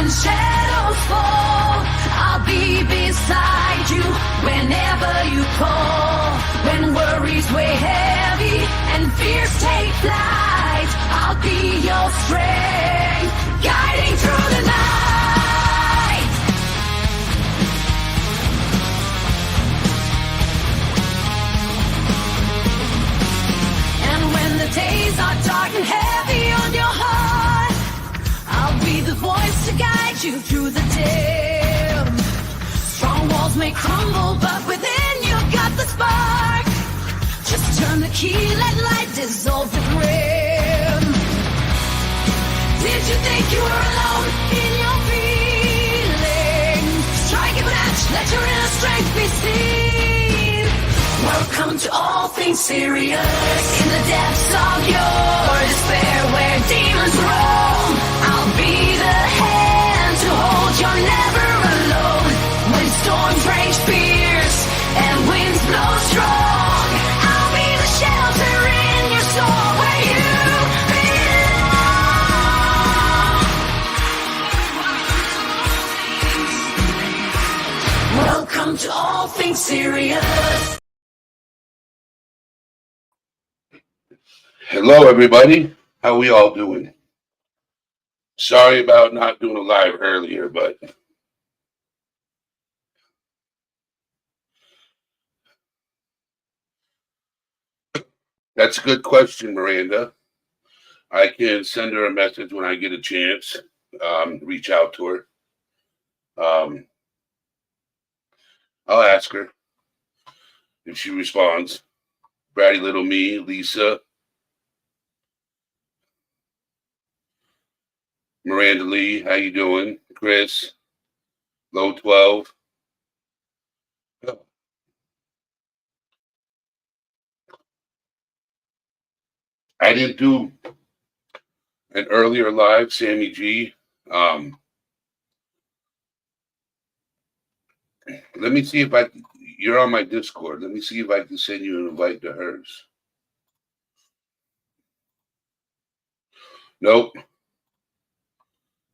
when shadows fall, I'll be beside you whenever you call. When worries weigh heavy and fears take flight, I'll be your strength, guiding through the night. And when the days are dark and heavy on your heart, I'll be the voice to guide you through the dim. Strong walls may crumble, but within you've got the spark. Just turn the key, let light dissolve the grim. Did you think you were alone in your feelings? Strike a match, let your inner strength be seen. Welcome to all things serious. In the depths of your despair, where demons roam, I'll be the hand to hold. You're never alone. When storms rage fierce and winds blow strong, I'll be the shelter in your soul where you belong. Welcome to all things serious. Hello, everybody. How we all doing? Sorry about not doing a live earlier, but that's a good question, Miranda. I can send her a message when I get a chance. Reach out to her. I'll ask her if she responds. Bratty Little Me, Lisa, Miranda Lee, how you doing? Chris, Low 12. I didn't do an earlier live, Sammy G. Let me see if you're on my Discord. Let me see if I can send you an invite to hers. Nope.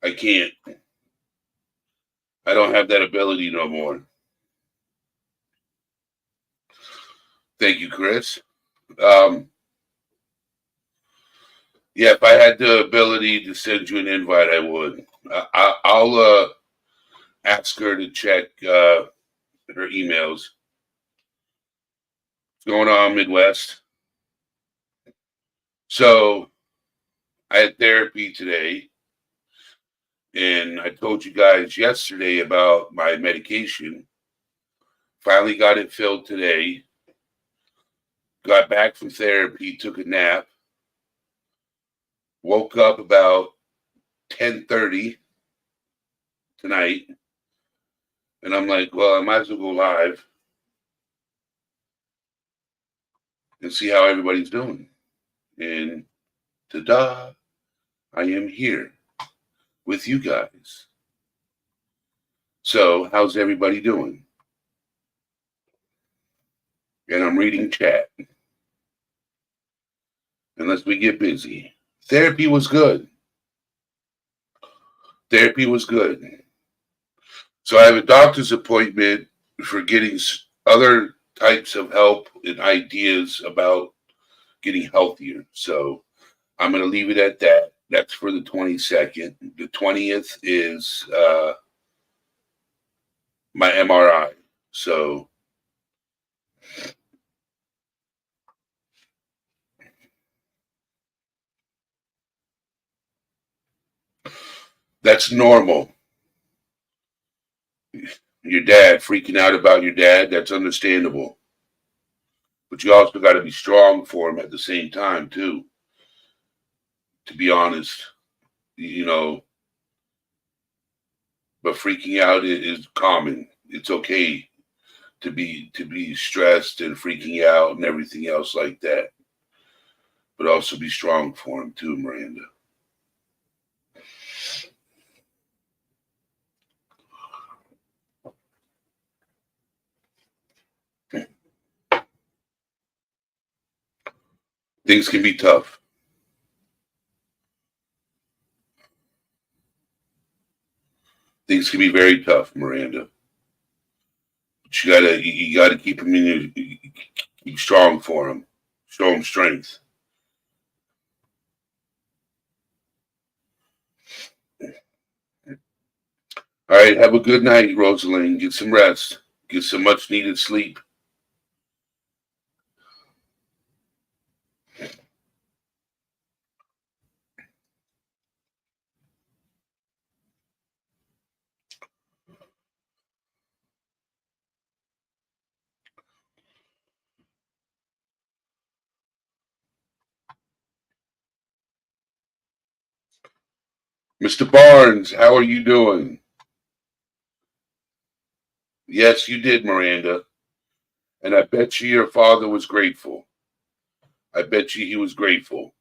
I can't. I don't have that ability no more. Thank you, Chris. Yeah, if I had the ability to send you an invite, I would. I'll ask her to check her emails. What's going on, Midwest? So I had therapy today, and I told you guys yesterday about my medication. Finally got it filled today. Got back from therapy, took a nap. Woke up about 10:30 tonight, and I'm like, well, I might as well go live and see how everybody's doing. And ta-da, I am here with you guys. So how's everybody doing? And I'm reading chat. Unless we get busy. Therapy was good. Therapy was good. So I have a doctor's appointment for getting other types of help and ideas about getting healthier. So I'm going to leave it at that. That's for the 22nd. The 20th is my MRI. So that's normal. Your dad, freaking out about your dad, that's understandable. But you also got to be strong for him at the same time, too. To be honest, you know, but freaking out is common. It's okay to be stressed and freaking out and everything else like that. But also be strong for him too, Miranda. Things can be tough. This can be very tough, Miranda. But you gotta keep him in your, keep strong for him. Show him strength. All right, have a good night, Rosaline. Get some rest. Get some much needed sleep. Mr. Barnes, how are you doing? Yes, you did, Miranda. And I bet you your father was grateful. I bet you he was grateful.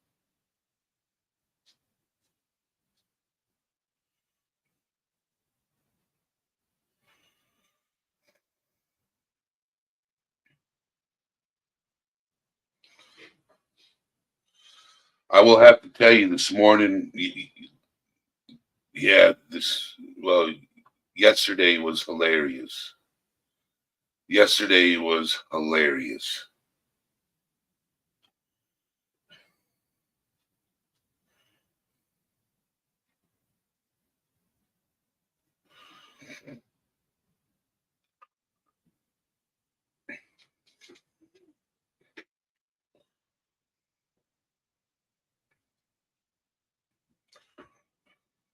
I will have to tell you this morning, yesterday was hilarious. Yesterday was hilarious.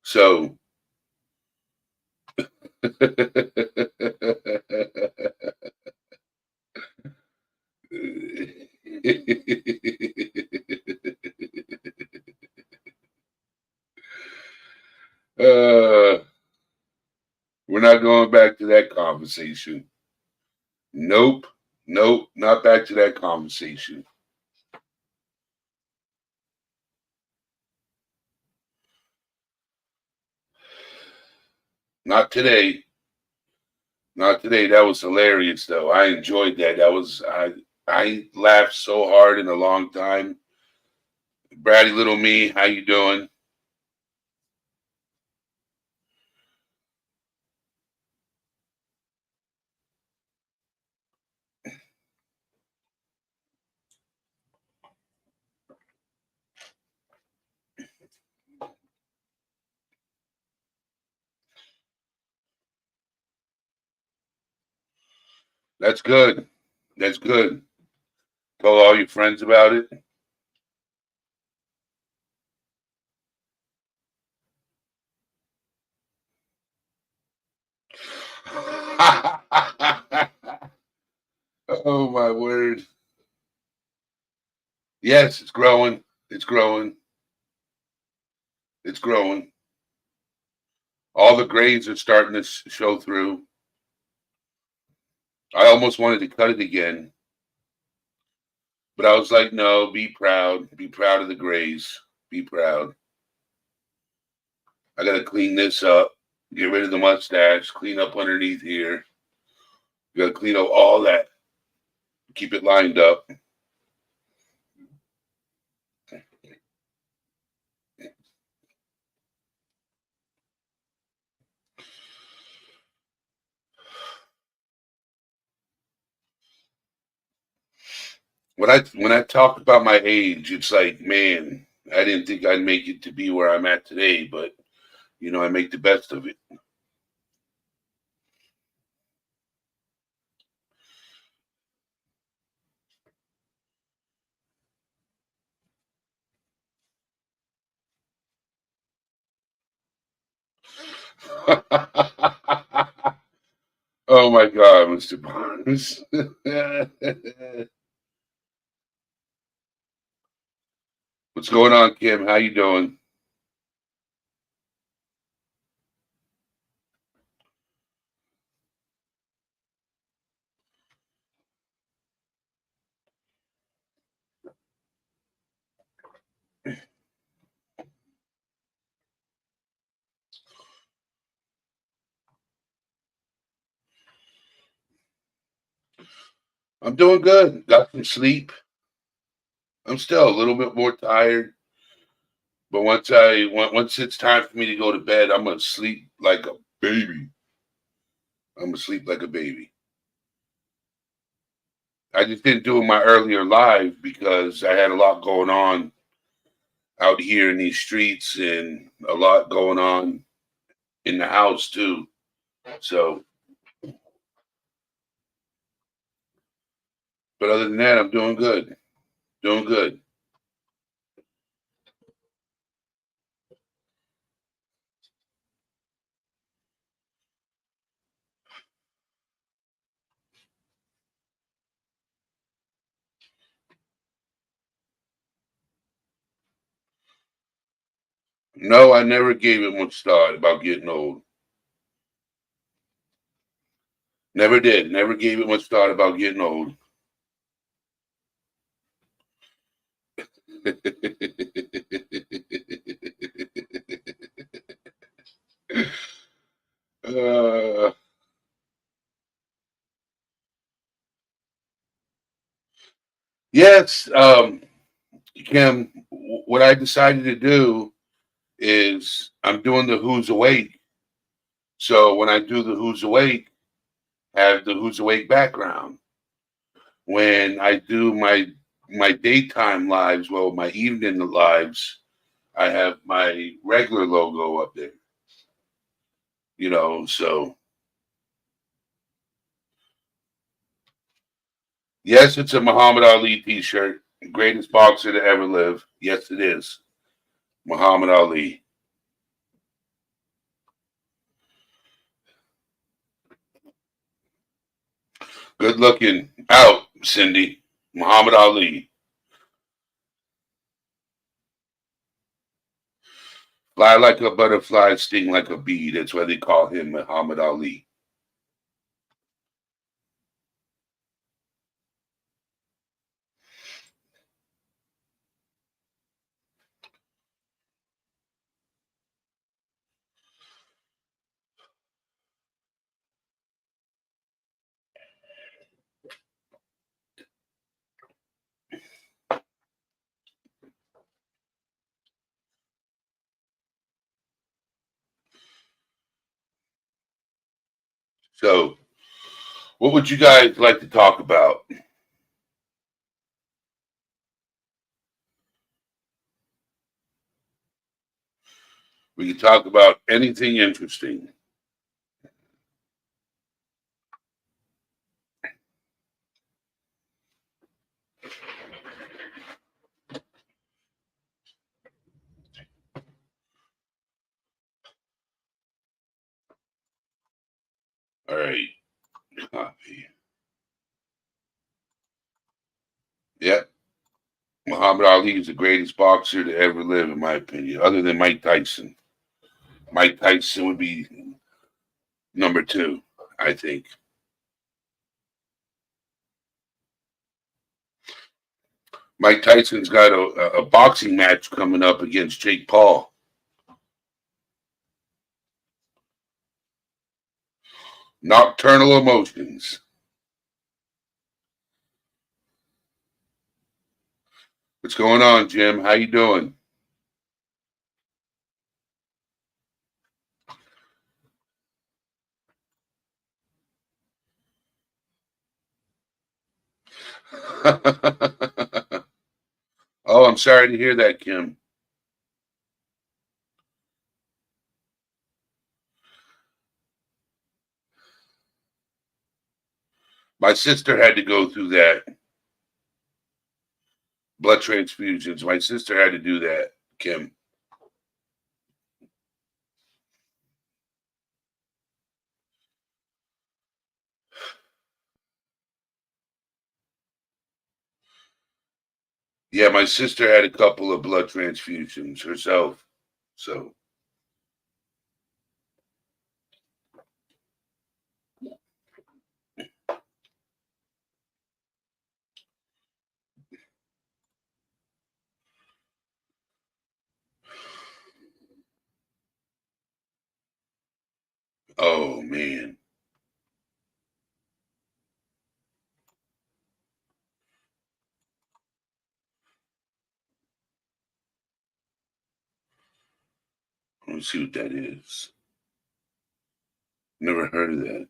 So, we're not going back to that conversation. Nope, not back to that conversation. Not today. Not today. That was hilarious, though. I enjoyed that. I laughed so hard in a long time. Bratty little me, how you doing? That's good. That's good. Tell all your friends about it. Oh my word. Yes, it's growing. It's growing. It's growing. All the grades are starting to show through. I almost wanted to cut it again. But I was like, no, be proud. Be proud of the grays. Be proud. I got to clean this up. Get rid of the mustache. Clean up underneath here. You got to clean up all that. Keep it lined up. When I talk about my age, it's like, man, I didn't think I'd make it to be where I'm at today, but I make the best of it. Oh my God, Mr. Barnes. What's going on, Kim? How you doing? I'm doing good. Got some sleep. I'm still a little bit more tired, but once it's time for me to go to bed, I'm gonna sleep like Baby. I'm asleep like a baby. I just didn't do my earlier live because I had a lot going on out here in these streets and a lot going on in the house too. So, but other than that, I'm doing good. Doing good. No, I never gave it much thought about getting old. Never did. Never gave it much thought about getting old. uh, yes, Kim, what I decided to do is I'm doing the Who's Awake. So when I do the Who's Awake, have the Who's Awake background. When I do my daytime lives, well, my evening lives, I have my regular logo up there. So yes, it's a Muhammad Ali t-shirt. Greatest boxer to ever live. Yes, it is. Muhammad Ali. Good looking out, Cindy. Muhammad Ali. Fly like a butterfly, sting like a bee. That's why they call him Muhammad Ali. So, what would you guys like to talk about? We can talk about anything interesting. All right. Copy. Yep. Muhammad Ali is the greatest boxer to ever live, in my opinion, other than Mike Tyson. Mike Tyson would be number two, I think. Mike Tyson's got a boxing match coming up against Jake Paul. Nocturnal Emotions. What's going on, Jim? How you doing? Oh, I'm sorry to hear that, Kim. My sister had to go through that. Blood transfusions. My sister had to do that, Kim. Yeah, my sister had a couple of blood transfusions herself. So, oh man. Let me see what that is. Never heard of that.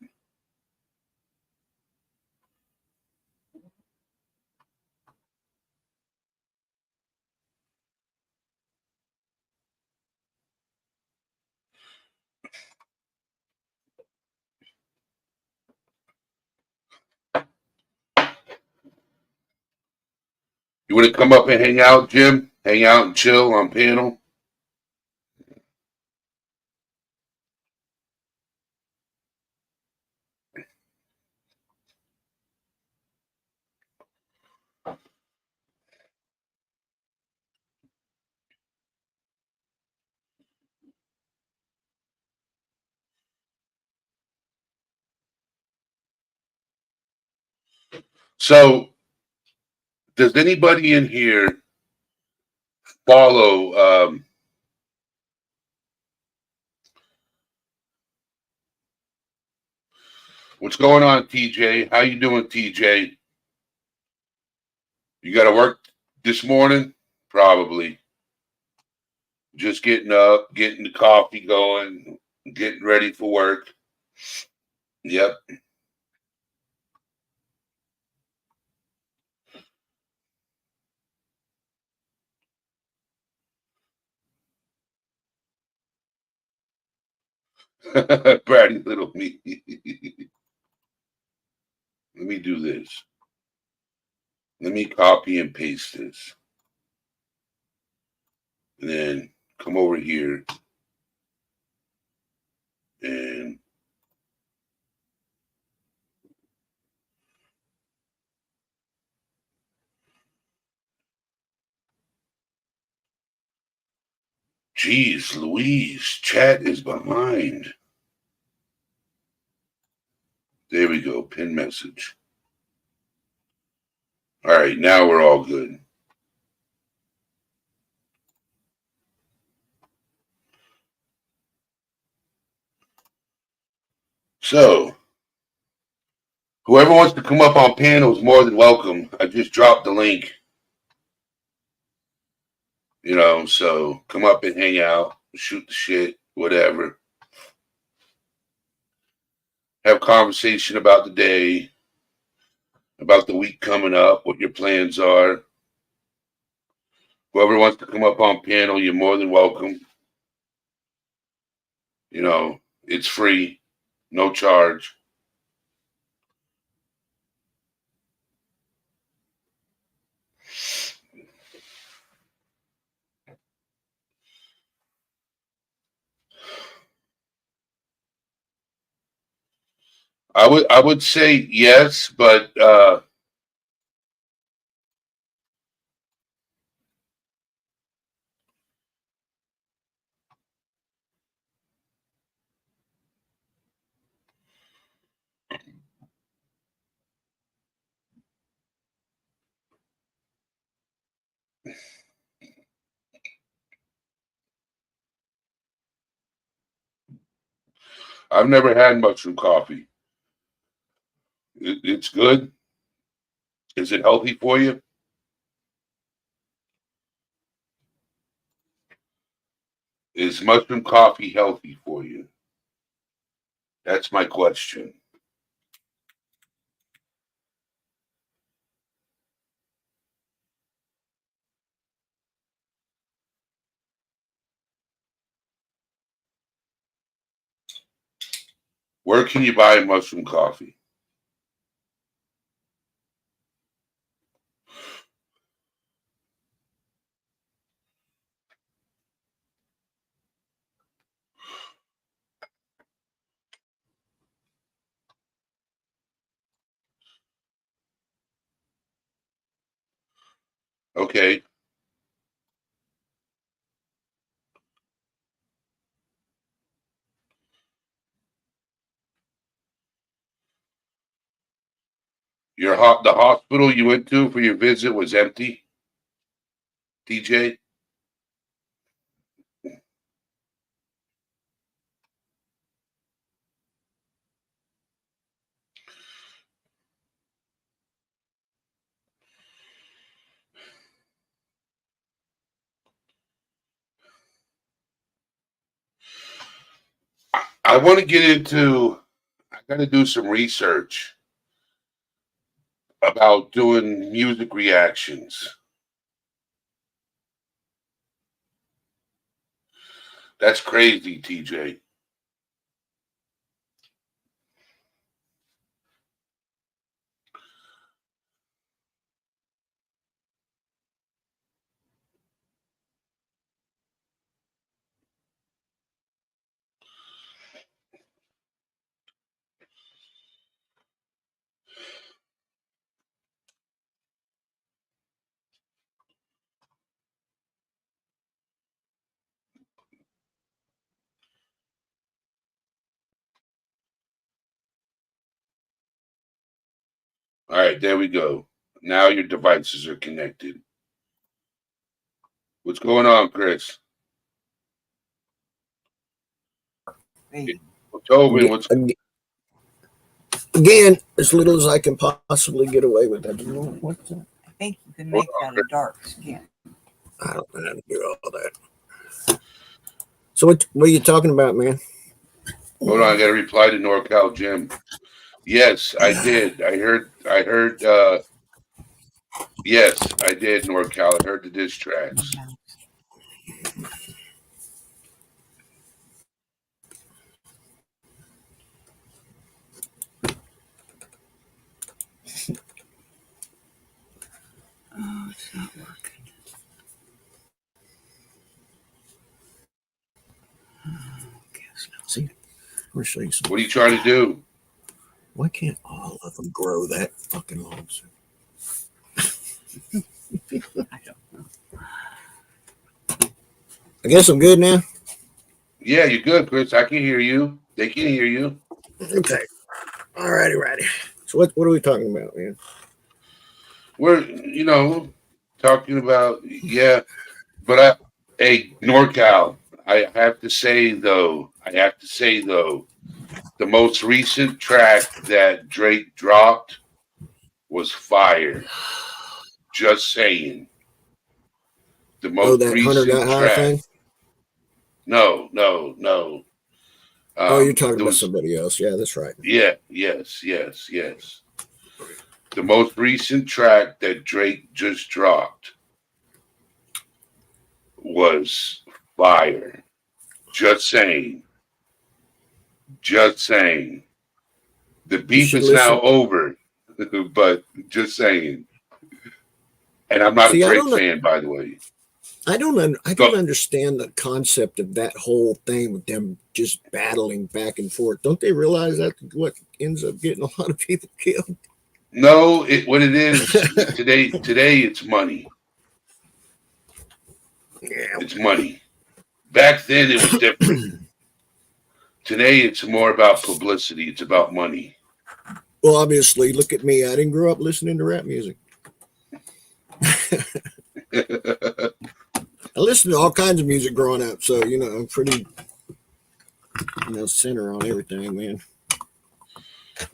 You want to come up and hang out, Jim? Hang out and chill on panel? So, does anybody in here follow what's going on, TJ? How you doing, TJ? You got to work this morning? Probably. Just getting up, getting the coffee going, getting ready for work. Yep. Bratty little me. Let me do this. Let me copy and paste this. And then come over here and geez, Louise, chat is behind. There we go. Pin message. All right, now we're all good. So, whoever wants to come up on panel is more than welcome. I just dropped the link. So come up and hang out, shoot the shit, whatever. Have conversation about the day, about the week coming up, what your plans are. Whoever wants to come up on panel, you're more than welcome. It's free, no charge. I would say yes, but I've never had mushroom coffee. It's good. Is it healthy for you? Is mushroom coffee healthy for you? That's my question. Where can you buy mushroom coffee? Okay. The hospital you went to for your visit was empty, TJ? I want to get into got to do some research about doing music reactions. That's crazy, TJ. All right, there we go. Now your devices are connected. What's going on, Chris? Hey, Tobin, what's Again, as little as I can possibly get away with. I don't know what's that. I think you can make that a dark skin. I don't know how to do all that. So what are you talking about, man? Hold on, I got to reply to NorCal Jim. Yes, I did. I heard, yes, I did, NorCal. I heard the diss tracks. Oh, it's not working. See, we'll show you some. What are you trying to do? Why can't all of them grow that fucking long? I don't know. I guess I'm good now. Yeah, you're good, Chris. I can hear you. They can hear you. Okay. All righty. So what are we talking about, man? We're, talking about, yeah. But hey, NorCal, I have to say though, the most recent track that Drake dropped was fire. Just saying. The most that recent Hunter got high track. thing? No. You're talking about somebody else. Yeah, that's right. Yeah, yes. The most recent track that Drake just dropped was fire. Just saying. The beef is now over, but just saying. And I'm not a Drake fan, by the way. I don't understand the concept of that whole thing with them just battling back and forth. Don't they realize that's what ends up getting a lot of people killed? No, what it is today it's money. Yeah. It's money. Back then it was different. Today it's more about publicity. It's about money. Well, obviously, look at me. I didn't grow up listening to rap music. I listened to all kinds of music growing up, so I'm pretty center on everything, man.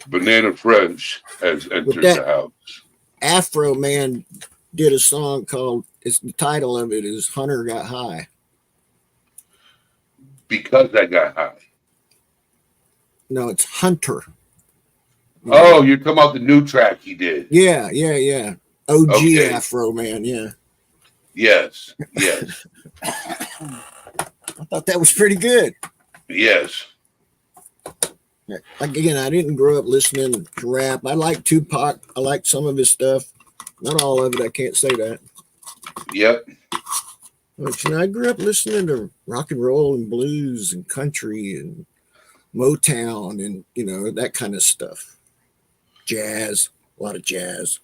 Banana French has entered the house. Afro Man did a song called, the title of it is Hunter Got High. Because I got high. No, it's Hunter. Oh, you're talking about the new track he did. Yeah. OG Okay. Afro Man, yeah. Yes. I thought that was pretty good. Yes. Again, I didn't grow up listening to rap. I like Tupac. I like some of his stuff. Not all of it. I can't say that. Yep. But I grew up listening to rock and roll and blues and country and Motown and that kind of stuff. Jazz, a lot of jazz.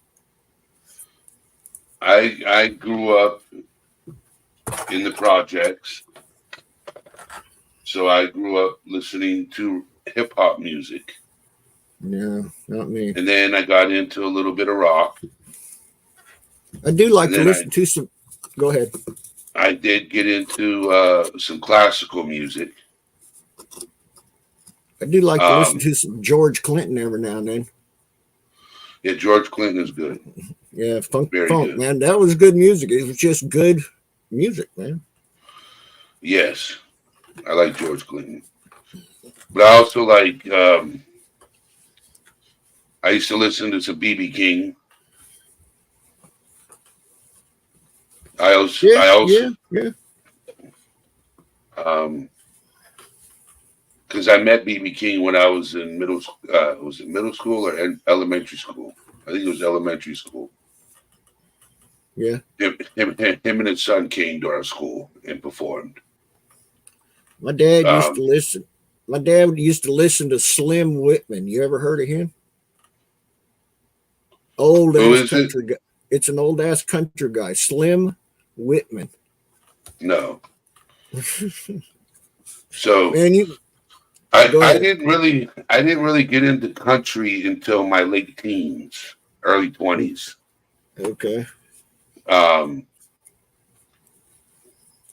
I grew up in the projects, so I grew up listening to hip hop music. No, not me. And then I got into a little bit of rock. I do like to listen to some. Go ahead. I did get into some classical music. I do like to listen to some George Clinton every now and then. Yeah, George Clinton is good. Yeah, funk, good. Man. That was good music. It was just good music, man. Yes, I like George Clinton. But I also like I used to listen to some BB King. I also, Yeah. Because I met BB King when I was in was it middle school or elementary school? I think it was elementary school. Yeah. Him and his son came to our school and performed. My dad used to listen. My dad used to listen to Slim Whitman. You ever heard of him? Old ass country guy. It's an old ass country guy, Slim Whitman. No. So Man, I didn't really get into country until my late teens, early 20s. Okay.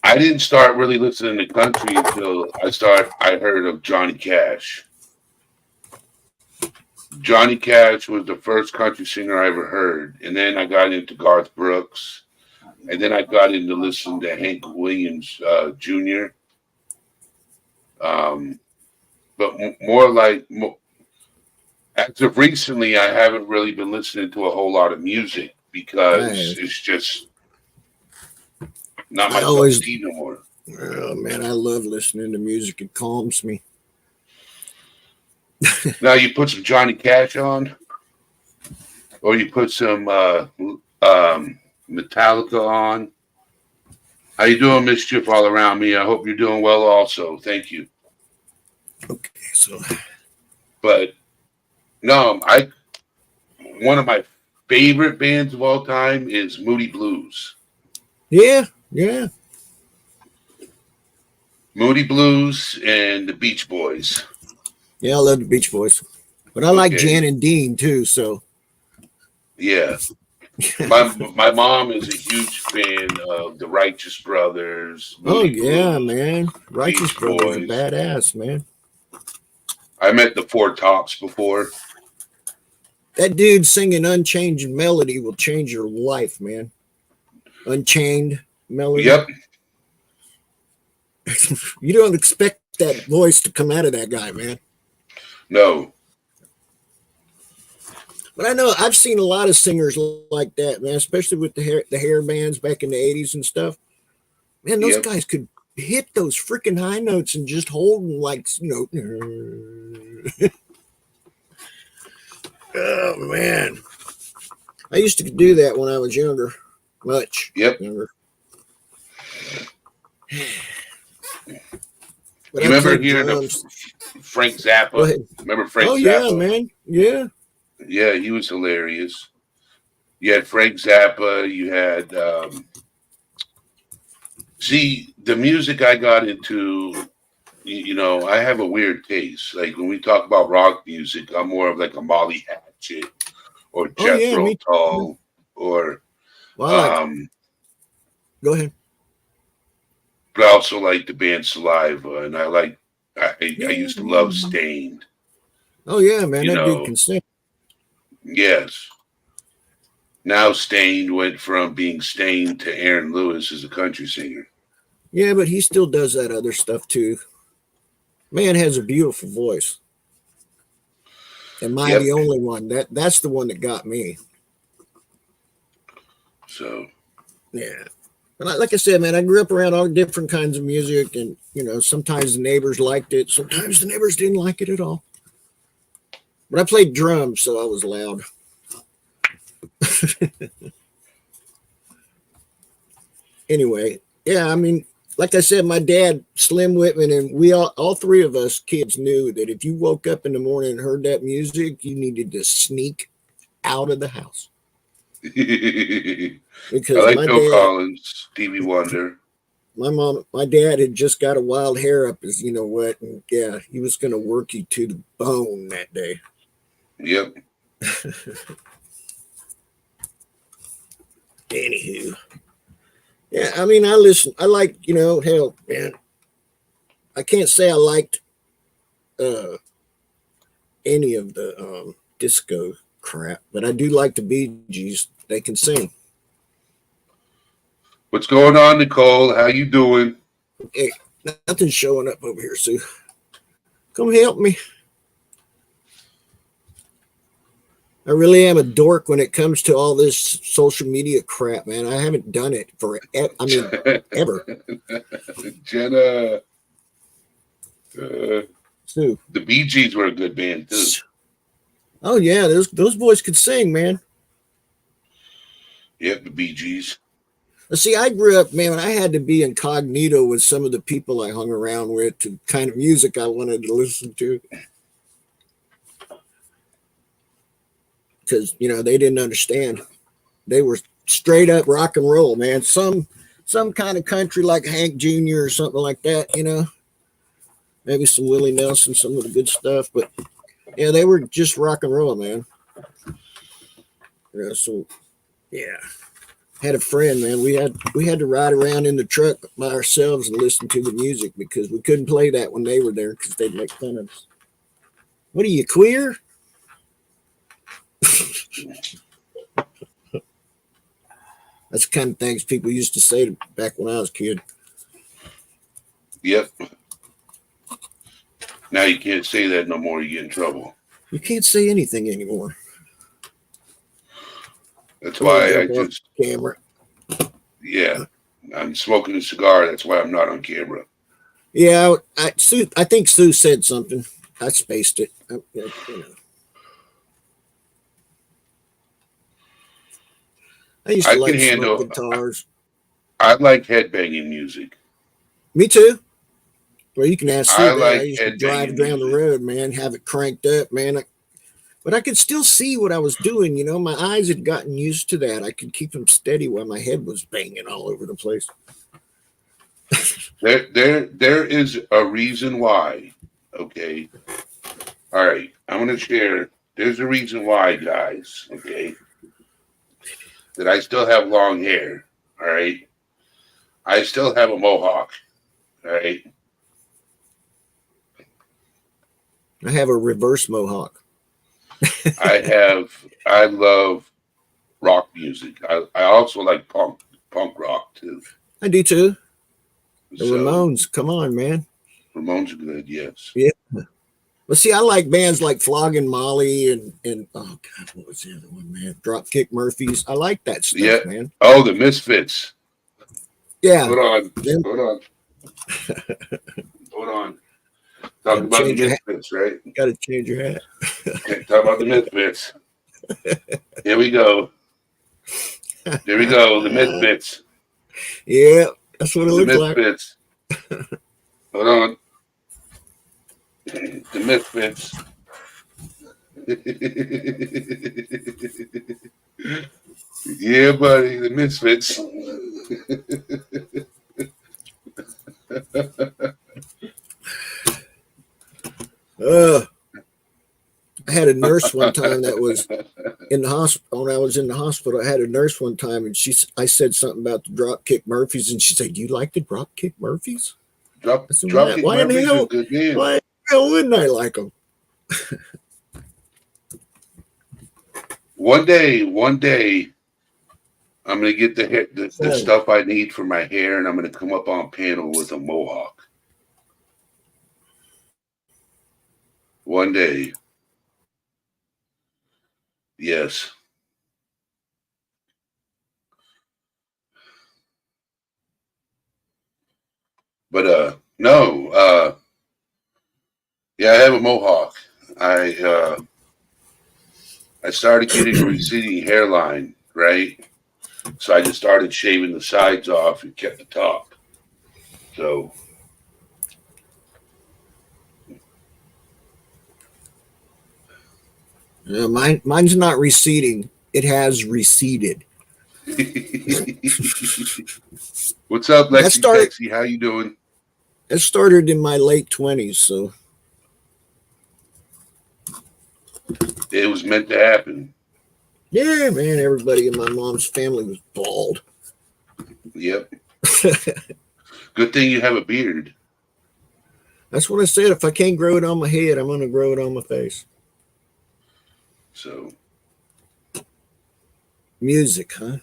I didn't start really listening to country until I heard of Johnny Cash. Johnny Cash was the first country singer I ever heard. And then I got into Garth Brooks. And then I got into listening to Hank Williams Jr. But as of recently, I haven't really been listening to a whole lot of music because it's just not my cup of tea no more. Oh man, I love listening to music. It calms me. Now you put some Johnny Cash on, or you put some Metallica on. How you doing, Mischief all around me? I hope you're doing well also. Thank you. Okay, so but no, one of my favorite bands of all time is Moody Blues. Yeah. Moody Blues and the Beach Boys. Yeah, I love the Beach Boys. But I like Jan and Dean too, so yeah. My mom is a huge fan of the Righteous Brothers. Moody Blues, man. Righteous Brothers are badass, man. I met the Four Tops before. That dude singing Unchained Melody will change your life, man. Unchained Melody. Yep. You don't expect that voice to come out of that guy, man. No. But I know I've seen a lot of singers like that, man, especially with the hair bands back in the 80s and stuff. Man, those guys could hit those freaking high notes and just hold them like, Oh, man. I used to do that when I was younger. Much younger. But you remember hearing Frank Zappa? Remember Frank Zappa? Yeah, man. Yeah. Yeah, he was hilarious. You had Frank Zappa. You had, see, the music I got into, I have a weird taste. Like when we talk about rock music, I'm more of like a Molly Hatchet or Jethro Tull or, go ahead. But I also like the band Saliva, and I used to love Stained. Oh yeah, man, that dude can sing. Yes. Now Stained went from being Stained to Aaron Lewis as a country singer. Yeah, but he still does that other stuff too. Man has a beautiful voice. Am I the only one? That's the one that got me. So yeah. But like I said, man, I grew up around all different kinds of music, and sometimes the neighbors liked it, sometimes the neighbors didn't like it at all. But I played drums, so I was loud. Anyway, yeah, I mean, like I said, my dad, Slim Whitman, and we all three of us kids knew that if you woke up in the morning and heard that music, you needed to sneak out of the house. Because I like Phil Collins, Stevie Wonder. My dad had just got a wild hair up his, what, and yeah, he was going to work you to the bone that day. Yep. Anywho, yeah, I mean, I like, hell, man, I can't say I liked any of the disco crap, but I do like the Bee Gees. They can sing. What's going on, Nicole? How you doing? Hey, nothing's showing up over here, Sue. Come help me. I really am a dork when it comes to all this social media crap, man. I haven't done it for, I mean, ever. Jenna. So, The Bee Gees were a good band too. oh yeah, those boys could sing, man. Yep, the Bee Gees. See, I grew up, man, I had to be incognito with some of the people I hung around with to kind of music I wanted to listen to. Because, you know, they didn't understand. They were straight up rock and roll, man. Some kind of country like Hank Jr. or something like that, you know. Maybe some Willie Nelson, some of the good stuff. But, yeah, they were just rock and roll, man. You know, so, yeah. Had a friend, man. We had to ride around in the truck by ourselves and listen to the music because we couldn't play that when they were there because they'd make fun of us. What are you, queer? That's the kind of things people used to say back when I was a kid. Yep. Now you can't say that no more. You get in trouble. You can't say anything anymore. That's why I Jump off just, camera. yeah, I'm smoking a cigar. That's why I'm not on camera. Yeah, I think Sue said something. I spaced it. You know. I used to I like can handle- smoke guitars. I like headbanging music. Me too. Well, you can ask Sue I that. like I used to headbanging drive down the music. road, man, have it cranked up, man. But I could still see what I was doing. You know, my eyes had gotten used to that. I could keep them steady while my head was banging all over the place. There is a reason why. Okay. All right. I'm gonna share. There's a reason why, guys. Okay. That I still have long hair. All right. I still have a mohawk. All right. I have a reverse mohawk. I love rock music. I also like punk rock too. I do too. The So, Ramones, come on, man. Ramones are good, yes. Well, see, I like bands like Flogging Molly and oh god, what was the other one, man? Dropkick Murphys. I like that stuff, Yeah. man. Oh, the Misfits. Yeah, Hold on. Them- Hold on. Hold on. Gotta Talk about the change your hat. Misfits, right? got to change your hat. Okay, talk about the Misfits. Here we go. There we go. The Misfits. Yeah, that's what it The looks like. Misfits. Hold on. The Misfits. Yeah, buddy. The Misfits. I had a nurse one time that was in the hospital. When I was in the hospital, I had a nurse one time, and I said something about the Dropkick Murphys, and she said, "Do you like the Dropkick Murphys?" I said, Dropkick why in the Murphys are hell? a good band. Why in the hell wouldn't I like them? One day, I'm gonna get the stuff I need for my hair, and I'm gonna come up on panel with a mohawk. One day, yes. But no, yeah, I have a mohawk. I started getting a receding hairline, right? So I just started shaving the sides off and kept the top. So Mine's not receding; it has receded. what's up, That Lexi? started- Lexi, how you doing? It started in my late 20s, so It was meant to happen. yeah, man. Everybody in my mom's family was bald. Yep. Good thing you have a beard. That's what I said. If I can't grow it on my head, I'm gonna grow it on my face. So Music, huh?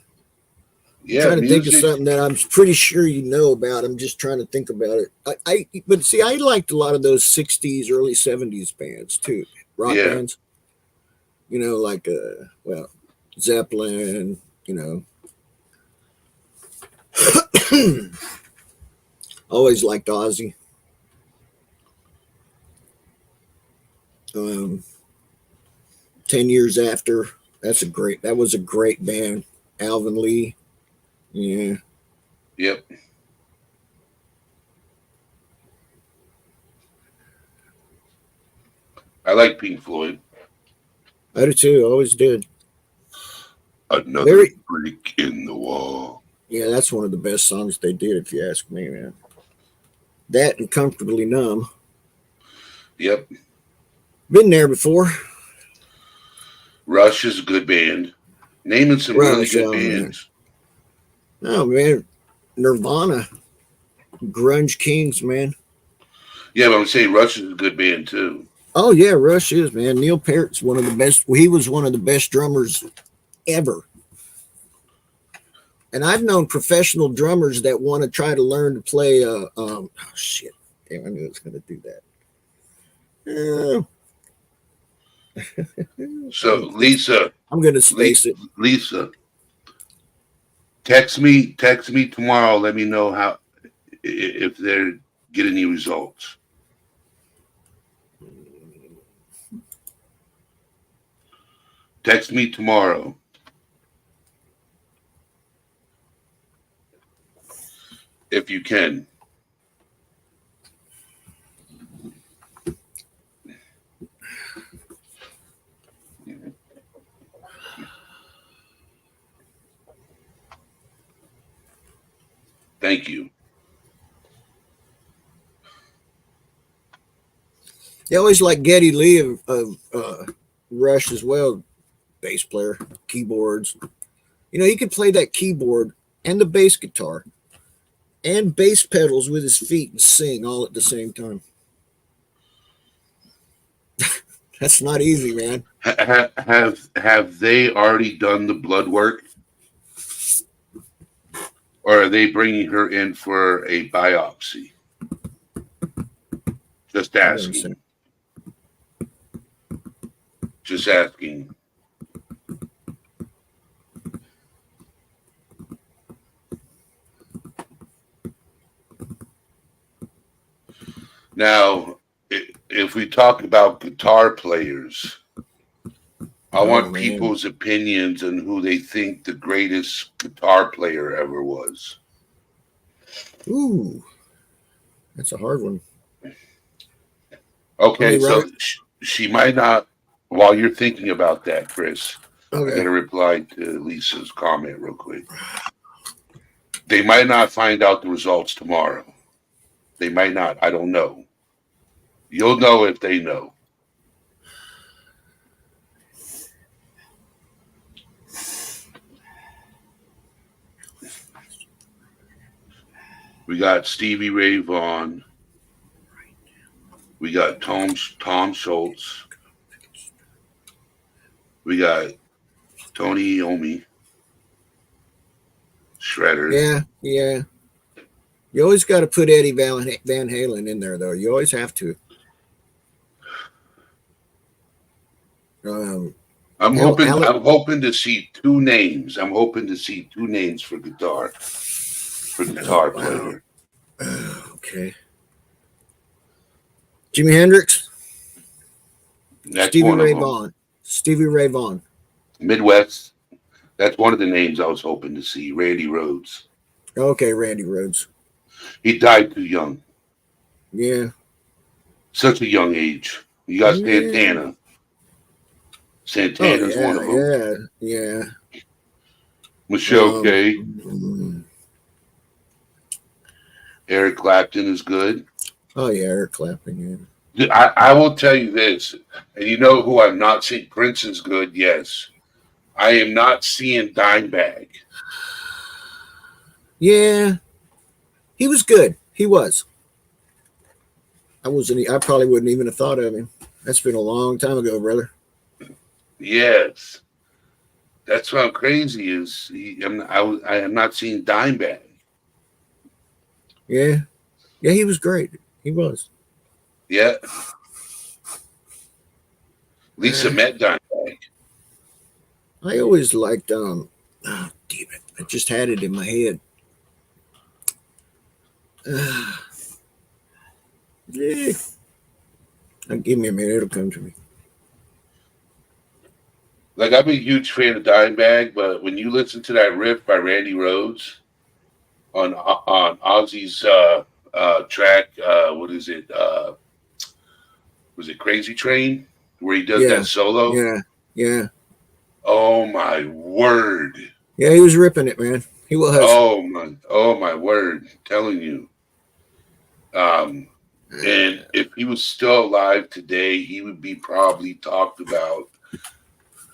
yeah, Trying to think of music. something that I'm pretty sure you know about. I'm just trying to think about it. But see, I liked a lot of those 60s, early 70s bands too, rock Yeah. bands. You know, like well, Zeppelin. You know, always liked Ozzy. Um, 10 years after, that was a great band. Alvin Lee. Yeah. Yep. I like Pink Floyd. I do too. Always did. Another Very, brick in the wall. yeah, that's one of the best songs they did, if you ask me, man. That and Comfortably Numb. Yep. Been there before. Rush is a good band. Naming some really Rush, good oh man. bands. Oh man. Nirvana. Grunge Kings, man. Yeah, but I'm saying Rush is a good band too. Oh yeah, Rush is, man. Neil Peart's one of the best. He was one of the best drummers ever. And I've known professional drummers that want to try to learn to play. Oh shit! Damn, I knew it was going to do that. So Lisa, I'm going to space it. Lisa, text me tomorrow. Let me know if they're getting any results. Text me tomorrow. If you can. Thank you. They always like Geddy Lee of Rush as well, bass player, keyboards. You know, he could play that keyboard and the bass guitar and bass pedals with his feet and sing all at the same time. That's not easy, man. Have they already done the blood work? Or are they bringing her in for a biopsy? Just asking. Just asking. Now, if we talk about guitar players, I want people's opinions on who they think the greatest guitar player ever was. Ooh, that's a hard one. Okay, so she might not. While you're thinking about that, Chris, Okay. I got to reply to Lisa's comment real quick. They might not find out the results tomorrow. They might not. I don't know. You'll know if they know. We got Stevie Ray Vaughan. We got Tom Schultz. We got Tony Iommi. Shredder. Yeah. You always got to put Eddie Van Halen in there, though. You always have to. I'm hoping to see two names. I'm hoping to see two names for guitar player. Okay. Jimi Hendrix. That's Stevie Ray Vaughan. Midwest. That's one of the names I was hoping to see. Randy Rhoads. Okay, Randy Rhoads. He died too young. Yeah. Such a young age. You got Santana. Santana's one of them. Yeah. Michelle K. Eric Clapton is good. Oh yeah, Eric Clapton. Yeah. I will tell you this, and you know who I'm not seeing. Prince is good. Yes, I am not seeing Dimebag. Yeah, he was good. He was. I probably wouldn't even have thought of him. That's been a long time ago, brother. Yes, that's what I'm crazy is. I am not seeing Dimebag. Yeah, he was great. He was. Yeah. Lisa met Dimebag. I always liked oh damn it. I just had it in my head. Yeah. Give me a minute, it'll come to me. Like I'm a huge fan of Dimebag, but when you listen to that riff by Randy Rhoads on Ozzy's track, what is it? Was it Crazy Train? Where he does Yeah. that solo? Yeah. Yeah. Oh my word. Yeah, he was ripping it, man. He was. Oh my word. I'm telling you. And if he was still alive today, he would be probably talked about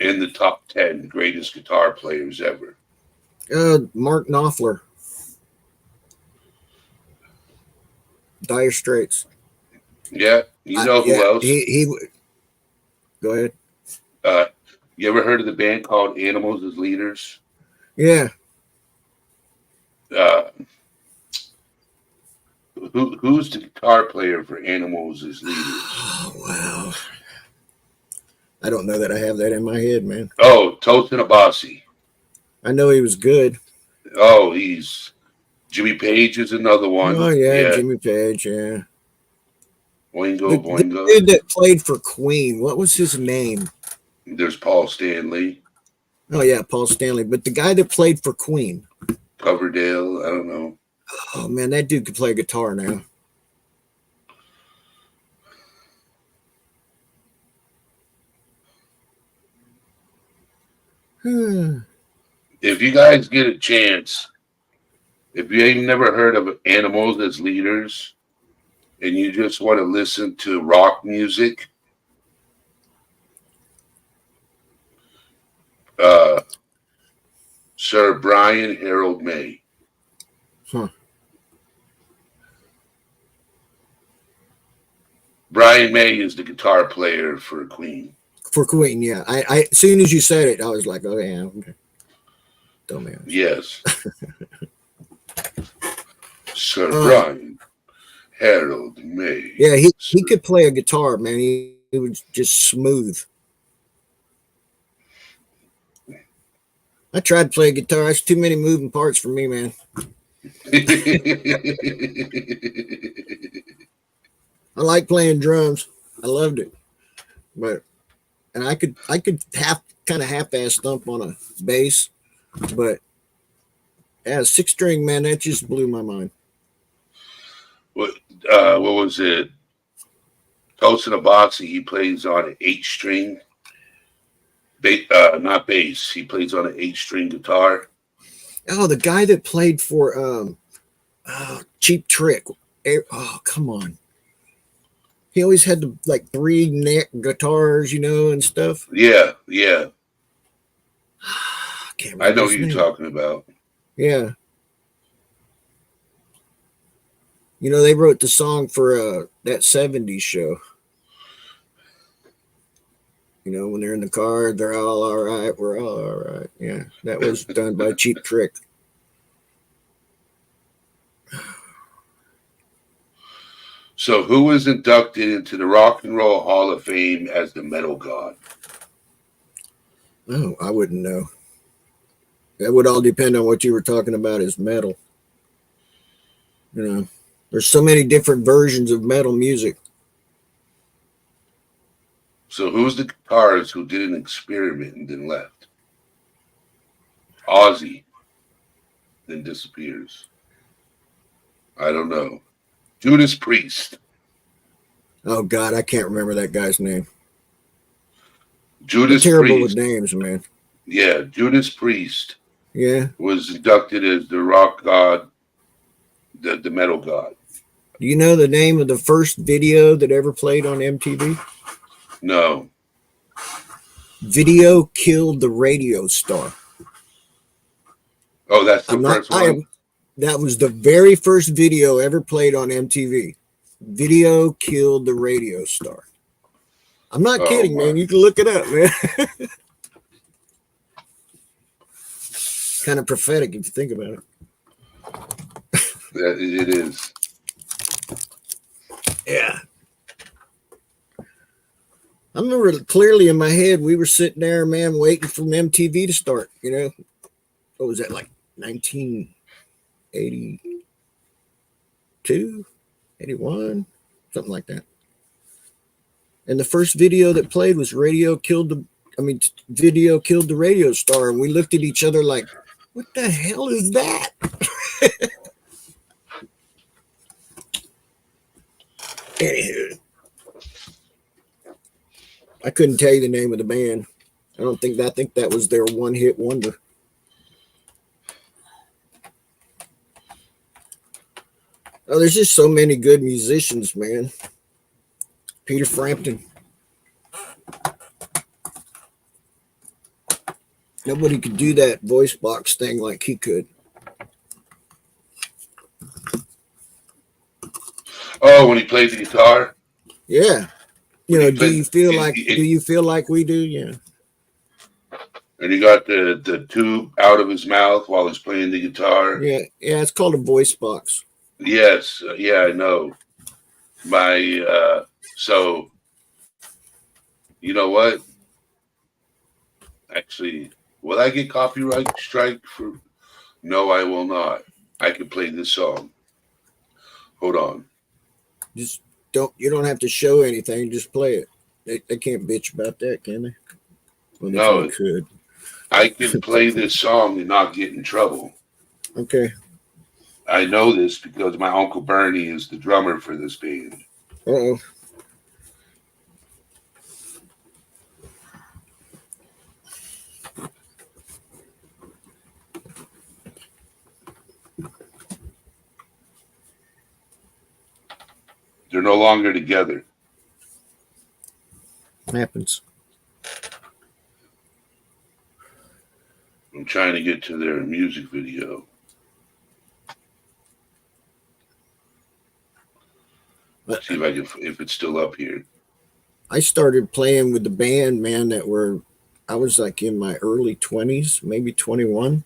in the top 10 greatest guitar players ever. Mark Knopfler. Dire Straits. Yeah. You know who Yeah, else? he go ahead. You ever heard of the band called Animals as Leaders? Yeah. Who's the guitar player for Animals as Leaders? Oh wow. I don't know that I have that in my head, man. Oh, Tosin Abasi. I know he was good. Oh, he's Jimmy Page is another one. Oh yeah, Jimmy Page, yeah. Boingo, The Boingo. dude that played for Queen, what was his name? There's Paul Stanley. Oh yeah, Paul Stanley. But the guy that played for Queen. Coverdale, I don't know. Oh man, that dude could play guitar now. If you guys get a chance, if you ain't never heard of Animals as Leaders and you just want to listen to rock music, Sir Brian Harold May. Huh. Brian May is the guitar player for Queen. For Queen, yeah. I as soon as you said it, I was like, oh yeah, okay. Dumbass. Yes. Sir Brian Harold May. Yeah, he could play a guitar, man. He was just smooth. I tried to play guitar. There's too many moving parts for me, man. I like playing drums. I loved it, and I could half-ass thump on a bass, but yeah, 6-string, man, that just blew my mind. What was it? Tosin Abasi, he plays on an 8-string. Not bass. He plays on an 8-string guitar. Oh, the guy that played for Cheap Trick. Oh, come on. He always had the 3-neck guitars, and stuff. Yeah. I know who you're talking about. Yeah. They wrote the song for that 70s show. When they're in the car, they're all right. We're all right. Yeah, that was done by Cheap Trick. So who was inducted into the Rock and Roll Hall of Fame as the Metal God? Oh, I wouldn't know. That would all depend on what you were talking about as metal. There's so many different versions of metal music. So who's the guitarist who did an experiment and then left? Ozzy, then disappears. I don't know. Judas Priest. Oh God, I can't remember that guy's name. Judas terrible Priest. with names, man. Yeah, Judas Priest. Yeah. Was inducted as the rock god, the metal god. Do you know the name of the first video that ever played on MTV? No. Video Killed the Radio Star. Oh, that's the first one? That was the very first video ever played on MTV. Video Killed the Radio Star. I'm not kidding, man. You can look it up, man. Kind of prophetic if you think about it. It is. Yeah. I remember clearly in my head, we were sitting there, man, waiting for MTV to start. You know, what was that, like 1982, 81, something like that. And the first video that played was Video Killed the Radio Star. And we looked at each other like, what the hell is that? Anywho, I couldn't tell you the name of the band. I think that was their one-hit wonder. Oh, there's just so many good musicians, man. Peter Frampton. Nobody could do that voice box thing like he could. Oh, when he played the guitar? Yeah. You know, When he do you feel played- like we do? Yeah. And he got the tube out of his mouth while he's playing the guitar. Yeah, it's called a voice box. Yes, yeah, I know. So, you know what? Actually, will I get copyright strike for? No, I will not. I can play this song. Hold on. Just you don't have to show anything, just play it. They can't bitch about that, can they? Well, they No. probably could. I can play this song and not get in trouble. Okay. I know this because my Uncle Bernie is the drummer for this band. Uh-oh. They're no longer together. Happens. I'm trying to get to their music video. Let's see if it's still up here. I started playing with the band, man, I was like in my early 20s, maybe 21.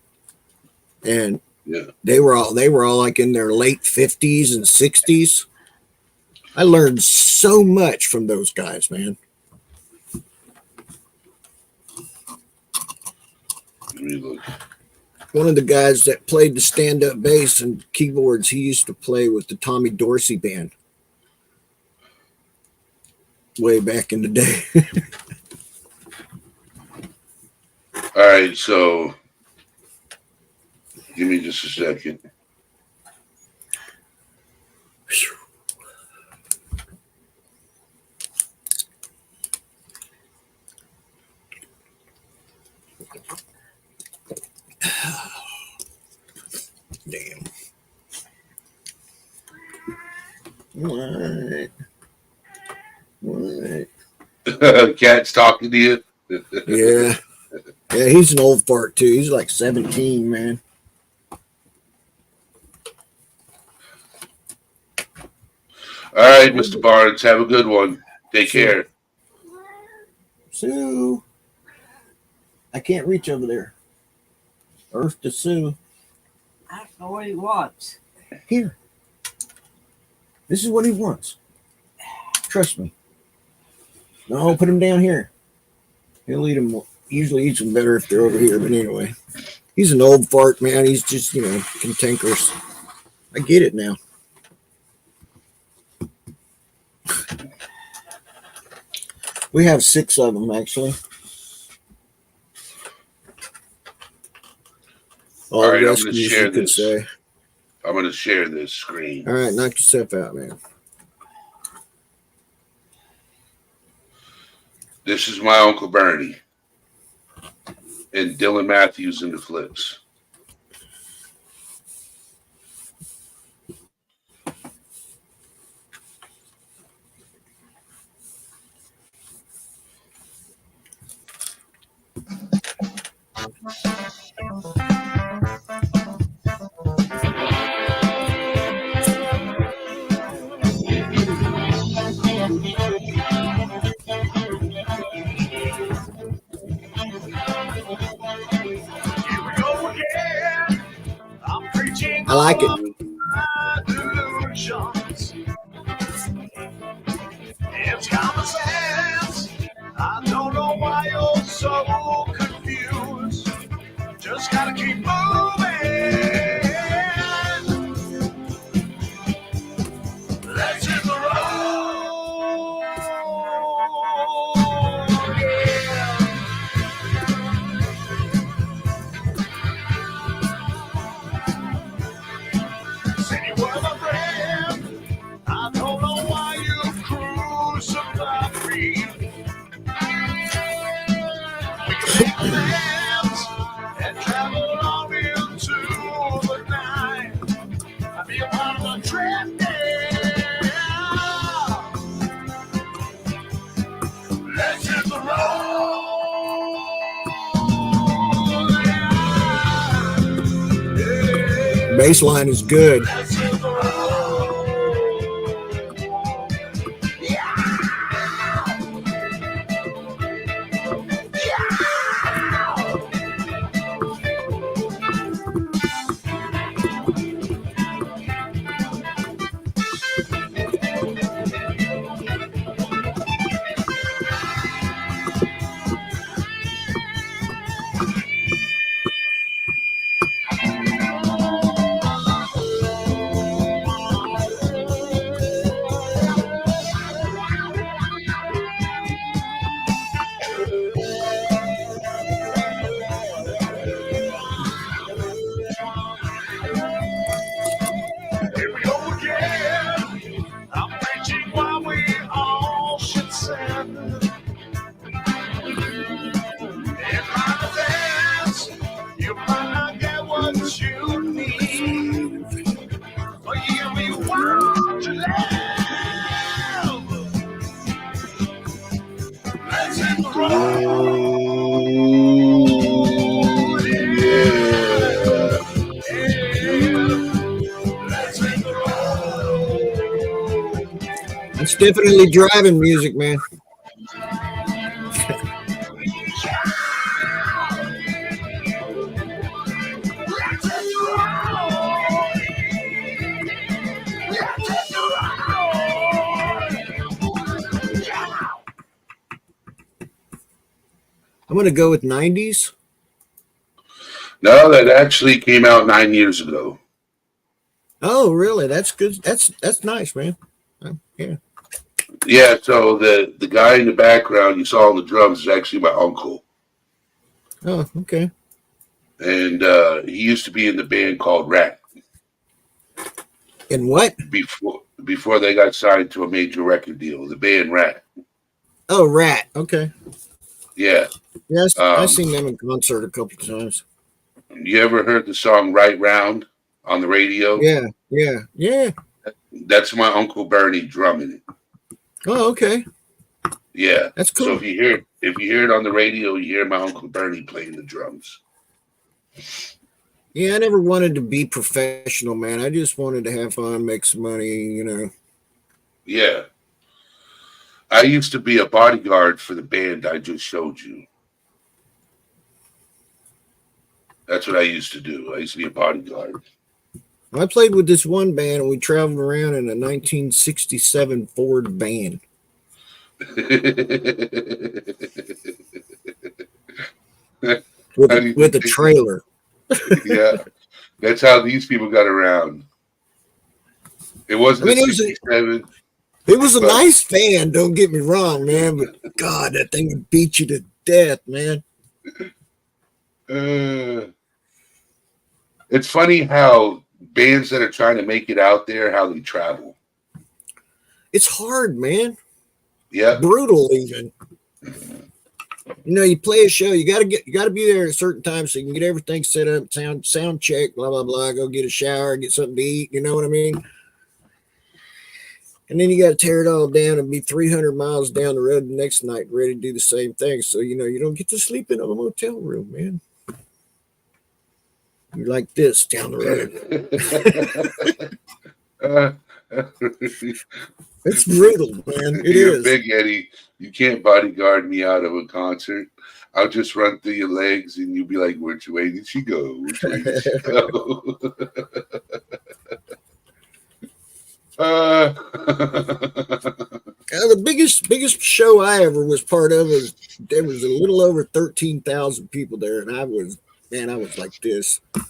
And Yeah. they were all like in their late 50s and 60s. I learned so much from those guys, man. Let me look. One of the guys that played the stand-up bass and keyboards, he used to play with the Tommy Dorsey band way back in the day. All right, so give me just a second. Damn. What? Cat's talking to you. Yeah. Yeah, he's an old fart too. He's like 17, man. All right, Mr. Barnes, have a good one. Take care. Sue. I can't reach over there. Earth to Sue. I don't know what he wants. Here. This is what he wants. Trust me. No, put him down here. He'll eat them. Usually eats them better if they're over here. But anyway, he's an old fart, man. He's just, cantankerous. I get it now. We have 6 of them, actually. All right, I'm going to rescues, share you could this. say. I'm going to share this screen. All right, knock yourself out, man. This is my Uncle Bernie and Dylan Matthews in the Flips. I like it. It's common sense. I don't know why you're so confused. Just gotta keep moving. Let's hit the road. Yeah. Said you were my friend. I don't know why you crucified me. We can make plans and travel on into the night. I'll be a part of the trip. Let's hit the road. Yeah. Bass line is good. Let's hit the road. Yeah. Yeah. Here we go again. I'm preaching what we all should send. In my defense, you might not get what you need. But yeah, we want to live. Let's hit the road. Let's hit the road. It's definitely driving music, man. Let's hit the road. Let's hit the road. Yeah. I'm gonna go with 90s. No, that actually came out 9 years ago. Oh, really? That's good. That's nice, man. Yeah. Yeah, so the guy in the background you saw on the drums is actually my uncle. Oh, okay. And he used to be in the band called Rat And what? before they got signed to a major record deal. The band Rat. Oh, Rat. Okay. Yeah. Yes, I've seen them in concert a couple of times. You ever heard the song Right Round on the radio? Yeah. That's my Uncle Bernie drumming it. Oh, okay. Yeah. That's So cool. if you hear it on the radio, you hear my Uncle Bernie playing the drums. Yeah, I never wanted to be professional, man. I just wanted to have fun, make some money, you know. Yeah. I used to be a bodyguard for the band I just showed you. That's what I used to do. I used to be a bodyguard. I played with this one band, and we traveled around in a 1967 Ford van. With a trailer. Yeah. That's how these people got around. It wasn't a 67. It was a nice van, don't get me wrong, man, but God, that thing would beat you to death, man. It's funny how bands that are trying to make it out there, how they travel. It's hard, man. Yeah. Brutal even. You know, you play a show, you gotta be there at a certain time so you can get everything set up, sound check, blah blah blah, go get a shower, get something to eat, you know what I mean? And then you got to tear it all down and be 300 miles down the road the next night, ready to do the same thing. So, you know, you don't get to sleep in a motel room, man. You're like this down the road. It's brutal, man. You're is. Big Eddie. You can't bodyguard me out of a concert. I'll just run through your legs and you'll be like, which way did she go? Which way did she go? The biggest biggest show I ever was part of was there was a little over 13,000 people there, and I was like this. I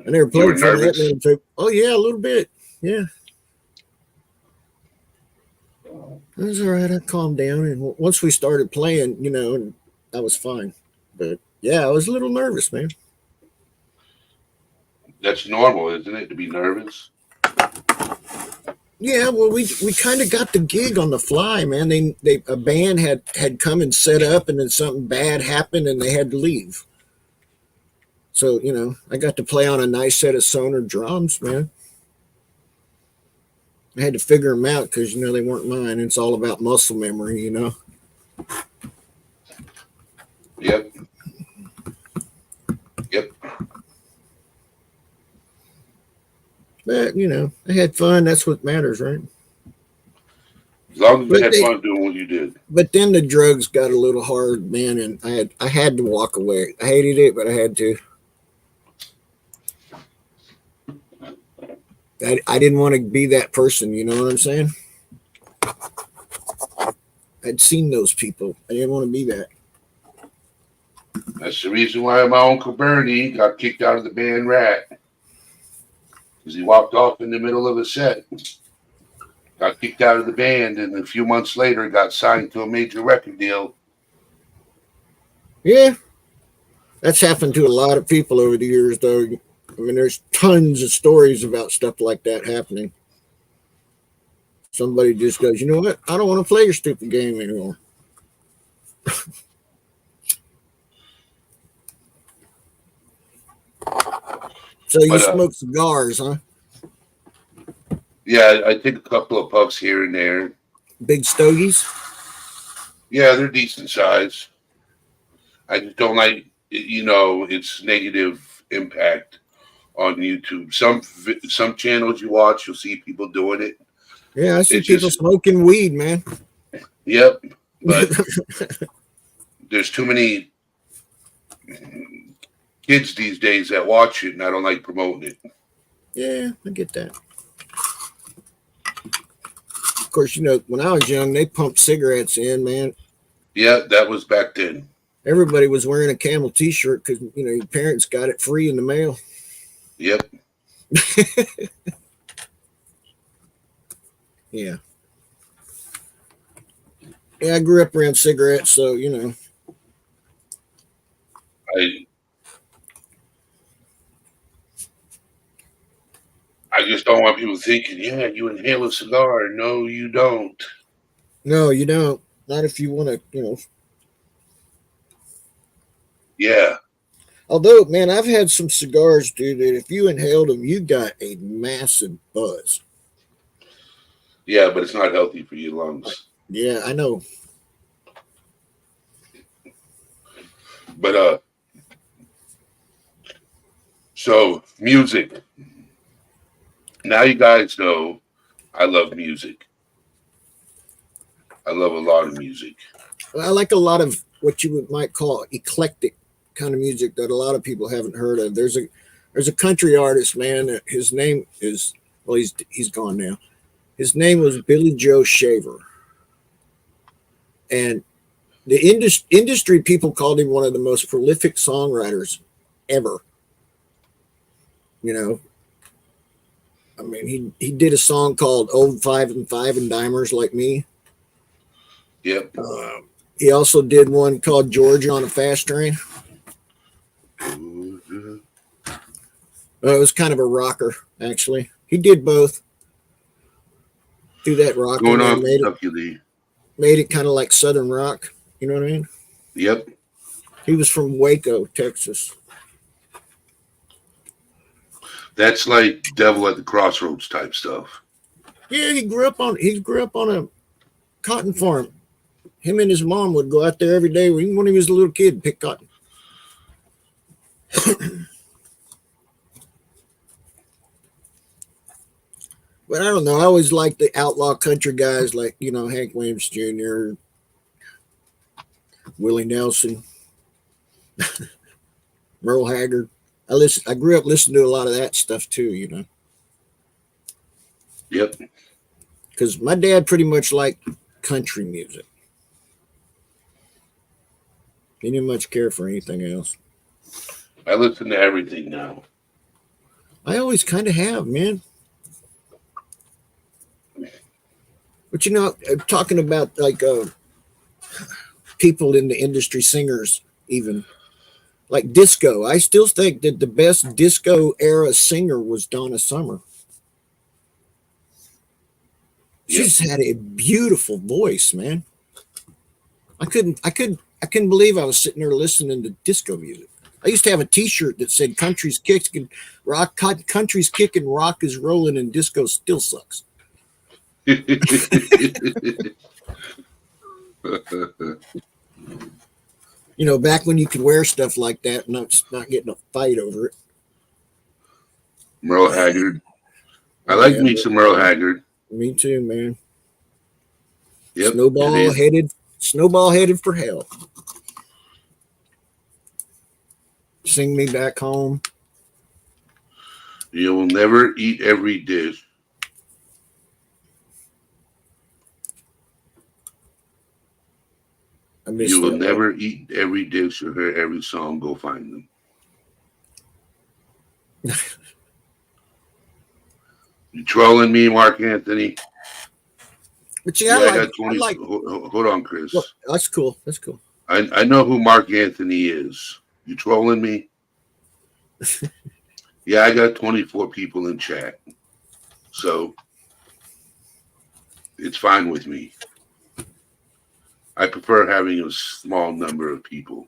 never You were played for that nervous? many people. Oh yeah, a little bit. Yeah. It was all right. I calmed down, and once we started playing, and I was fine. But yeah, I was a little nervous, man. That's normal, isn't it, to be nervous? Yeah, well, we kind of got the gig on the fly, man. A band had come and set up, and then something bad happened, and they had to leave. So I got to play on a nice set of Sonar drums, man. I had to figure them out because they weren't mine. It's all about muscle memory, Yep. Yep. But I had fun. That's what matters, right? As long as you But had they- fun doing what you did. But then the drugs got a little hard, man, and I had to walk away. I hated it, but I had to. I didn't want to be that person, you know what I'm saying? I'd seen those people. I didn't want to be that. That's the reason why my Uncle Bernie got kicked out of the band Rat. Because he walked off in the middle of a set. Got kicked out of the band, and a few months later got signed to a major record deal. Yeah. That's happened to a lot of people over the years, though. I mean, there's tons of stories about stuff like that happening. Somebody just goes, you know what? I don't want to play your stupid game anymore. So you But, smoke cigars, huh? Yeah, I take a couple of puffs here and there. Big stogies? Yeah, they're decent size. I just don't like, its negative impact on YouTube. Some channels you watch, you'll see people doing it. Yeah, I see It's people just- smoking weed, man. Yep, but there's too many kids these days that watch it, and I don't like promoting it. Yeah, I get that. Of course, when I was young, they pumped cigarettes in, man. Yeah, that was back then. Everybody was wearing a Camel T-shirt because your parents got it free in the mail. Yep. Yeah. Yeah, I grew up around cigarettes, so I just don't want people thinking, yeah, you inhale a cigar. No, you don't. No, you don't. Not if you want to, Yeah. Although, man, I've had some cigars, dude, that if you inhaled them, you got a massive buzz. Yeah, but it's not healthy for your lungs. Yeah, I know. But so music. Now you guys know I love music. I love a lot of music. I like a lot of what you might call eclectic kind of music that a lot of people haven't heard of. There's a country artist, man. His name is, well, he's gone now. His name was Billy Joe Shaver, and the industry people called him one of the most prolific songwriters ever. I mean, he did a song called "Old 5 and 5 and Dimers Like Me." Yep. He also did one called "Georgia on a Fast Train." It was kind of a rocker, actually. He did both. Do that rock Going and on made Kentucky Lee. it kind of like Southern rock. You know what I mean? Yep. He was from Waco, Texas. That's like Devil at the Crossroads type stuff. Yeah, he grew up on a cotton farm. Him and his mom would go out there every day when he was a little kid and pick cotton. But I don't know. I always liked the outlaw country guys like, Hank Williams Jr., Willie Nelson, Merle Haggard. I grew up listening to a lot of that stuff too, Yep. because my dad pretty much liked country music. He didn't much care for anything else. I listen to everything now. I always kind of have, man. But you know, talking about like people in the industry, singers, even like disco. I still think that the best disco era singer was Donna Summer. She Yep. just had a beautiful voice, man. I couldn't believe I was sitting there listening to disco music. I used to have a T-shirt that said "Country's kicking, rock, country's kicking, rock is rolling, and disco still sucks." You know, back when you could wear stuff like that and not getting a fight over it. Merle Haggard. I like Yeah, me some Merle Haggard. Me too, man. Yep. Snowball headed for hell. Sing Me Back Home. You will never eat every dish. I missed You will that never eat every dish or hear every song. Go find them. You trolling me, Mark Anthony? But yeah, I got 20. I like. Hold on, Chris. Well, that's cool. That's cool. I know who Mark Anthony is. You trolling me? Yeah, I got 24 people in chat. So it's fine with me. I prefer having a small number of people.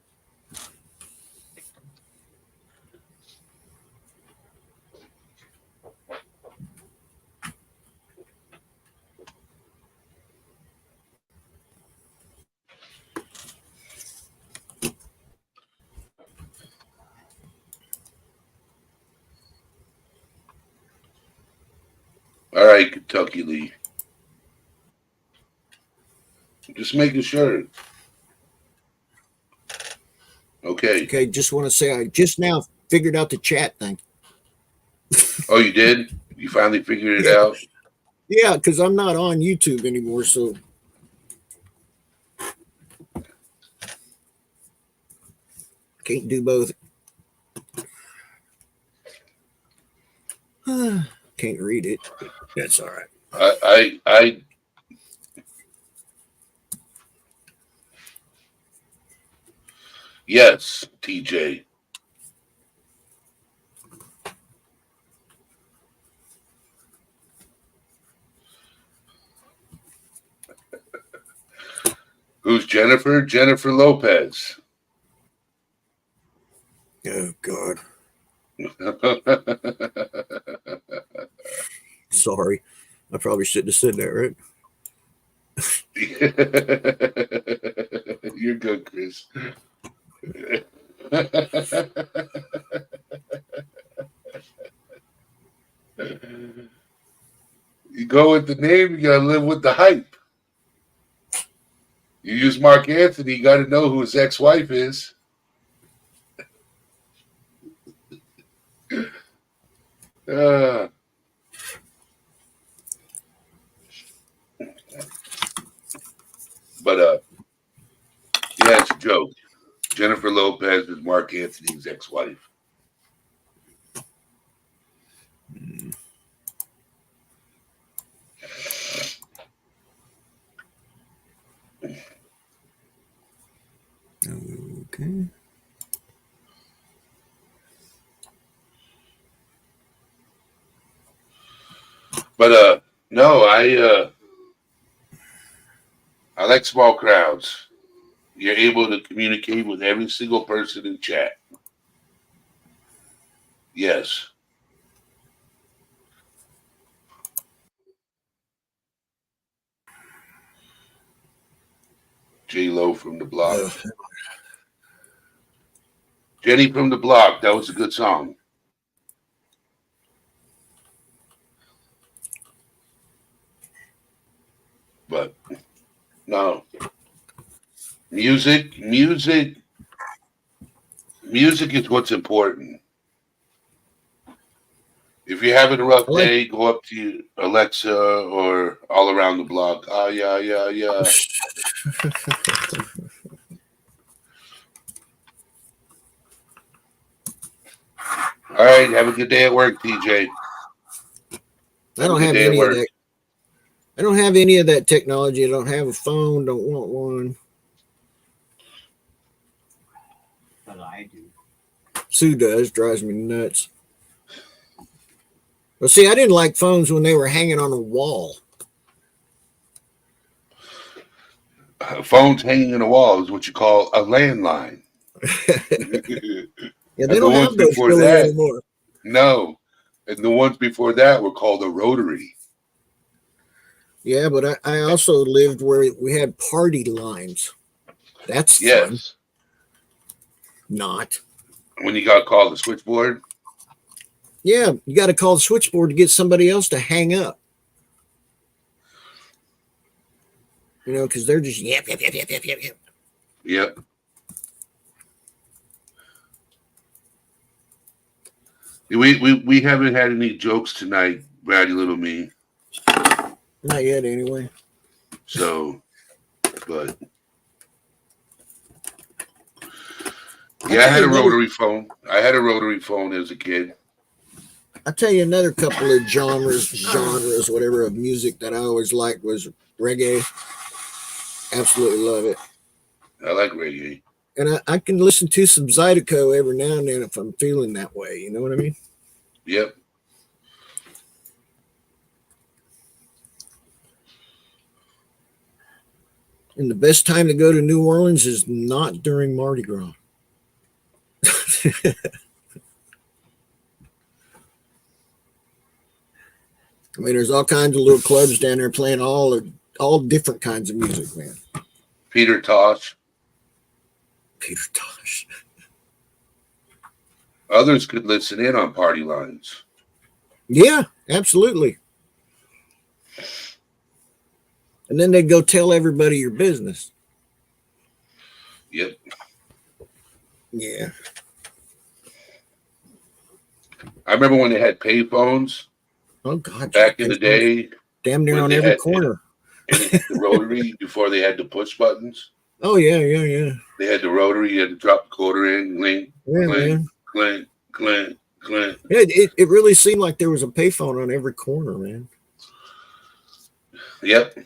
All right, Kentucky Lee. Just making sure. Okay. Okay, just want to say I just now figured out the chat thing. Oh, you did? You finally figured it Yeah. out? Yeah, because I'm not on YouTube anymore, so can't do both. Can't read it. That's all right. I yes, TJ. Who's Jennifer? Jennifer Lopez. Oh God, sorry. I probably shouldn't have said that, right? You're good, Chris. You go with the name, you gotta live with the hype. You use Mark Anthony, you gotta know who his ex-wife is. But yeah, it's a joke. Jennifer Lopez is Mark Anthony's ex-wife. Okay. But no, I like small crowds. You're able to communicate with every single person in chat. Yes. J-Lo from the Block. Jenny from the Block. That was a good song. But no. Music is what's important. If you're having a rough I like- day, go up to Alexa or all around the block. Ah, yeah, yeah, yeah. All right. Have a good day at work, TJ. I don't Have a have good day at any of work. that. I don't have any of that technology. I don't have a phone. Don't want one. But I do. Sue does. Drives me nuts. Well, see, I didn't like phones when they were hanging on a wall. Phones hanging in the wall is what you call a landline. Yeah, And they the don't ones have those before really that- anymore. No. And the ones before that were called a rotary. Yeah, but I also lived where we had party lines. That's fun. Yes. Not. When you got called the switchboard. Yeah, you got to call the switchboard to get somebody else to hang up. You know, because they're just yep. Yep. We haven't had any jokes tonight, Brady Little Me. Not yet, anyway. So, but yeah, I had a rotary phone. I had a rotary phone as a kid. I'll tell you another couple of genres, whatever, of music that I always liked was reggae. Absolutely love it. I like reggae. And I can listen to some Zydeco every now and then if I'm feeling that way. You know what I mean? Yep. And the best time to go to New Orleans is not during Mardi Gras. I mean, there's all kinds of little clubs down there playing all different kinds of music, man. Peter Tosh. Peter Tosh. Others could listen in on party lines. Yeah, absolutely. And then they'd go tell everybody your business. Yep. Yeah. I remember when they had pay phones Oh God. back in the day, damn near when on they every had- corner. and the rotary before they had the push buttons. Oh yeah. They had the rotary. You had to drop the quarter in, link, Yeah, Clink. man. clink, clink, clink. It really seemed like there was a payphone on every corner, man. Yep.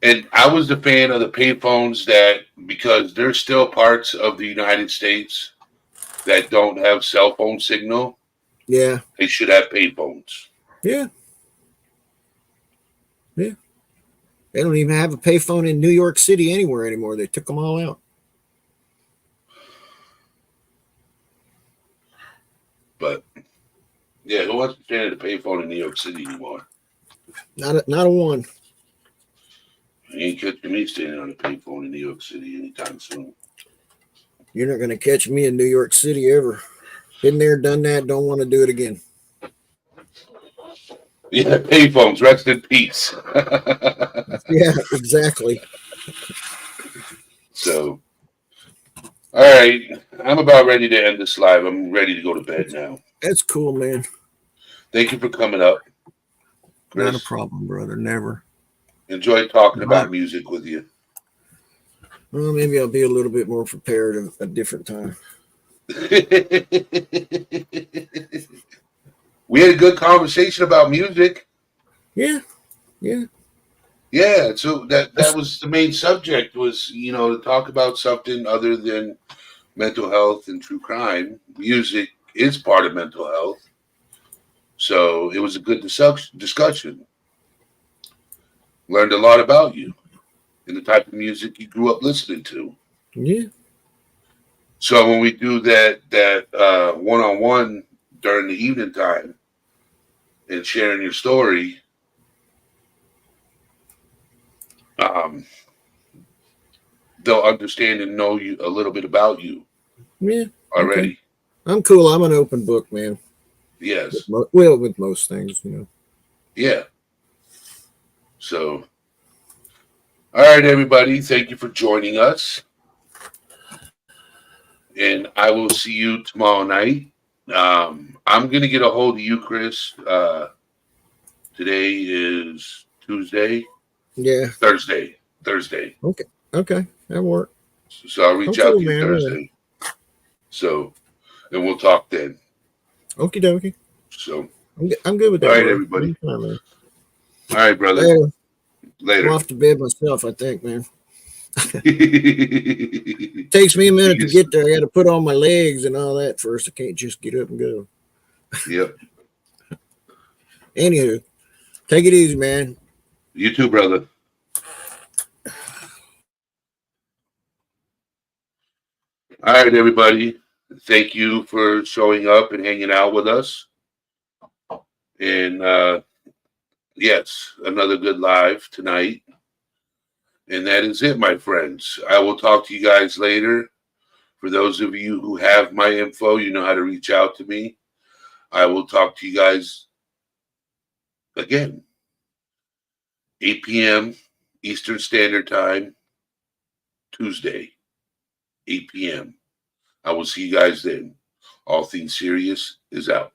And I was the fan of the payphones that because there's still parts of the United States that don't have cell phone signal. Yeah. They should have payphones. Yeah. They don't even have a payphone in New York City anywhere anymore. They took them all out. But yeah, who wants to stand at a payphone in New York City anymore? Not a one. You ain't catching me standing on a payphone in New York City anytime soon. You're not going to catch me in New York City ever. Been there, done that. Don't want to do it again. Yeah, payphones, rest in peace. Yeah, exactly. So, all right, I'm about ready to end this live. I'm ready to go to bed now. That's cool, man. Thank you for coming up. Not a Chris, problem, brother. Never. enjoyed talking about music with you. Well, maybe I'll be a little bit more prepared a different time. We had a good conversation about music. Yeah. Yeah, so that was the main subject was, to talk about something other than mental health and true crime. Music is part of mental health. So it was a good discussion. Learned a lot about you and the type of music you grew up listening to. Yeah. So when we do that one-on-one during the evening time and sharing your story, they'll understand and know you a little bit about you Yeah. already. Okay. I'm cool. I'm an open book, man. Yes. Well, with most things, Yeah. So, all right, everybody. Thank you for joining us. And I will see you tomorrow night. I'm gonna get a hold of you, Chris. Today is Thursday. Okay, that worked. So I'll reach out to you man, Thursday. So, and we'll talk then. Okie dokie. So, I'm good with that. all right, bro. everybody. Anytime, man. All right, brother. I'm Later. off to bed myself, I think, man. Takes me a minute to get there. I got to put on my legs and all that first. I can't just get up and go. Yep. Anywho, take it easy, man. You too, brother. All right, everybody. Thank you for showing up and hanging out with us. And yes, another good live tonight. And that is it, my friends. I will talk to you guys later. For those of you who have my info, you know how to reach out to me. I will talk to you guys again. 8 p.m. Eastern Standard Time, Tuesday, 8 p.m. I will see you guys then. All Things Serious is out.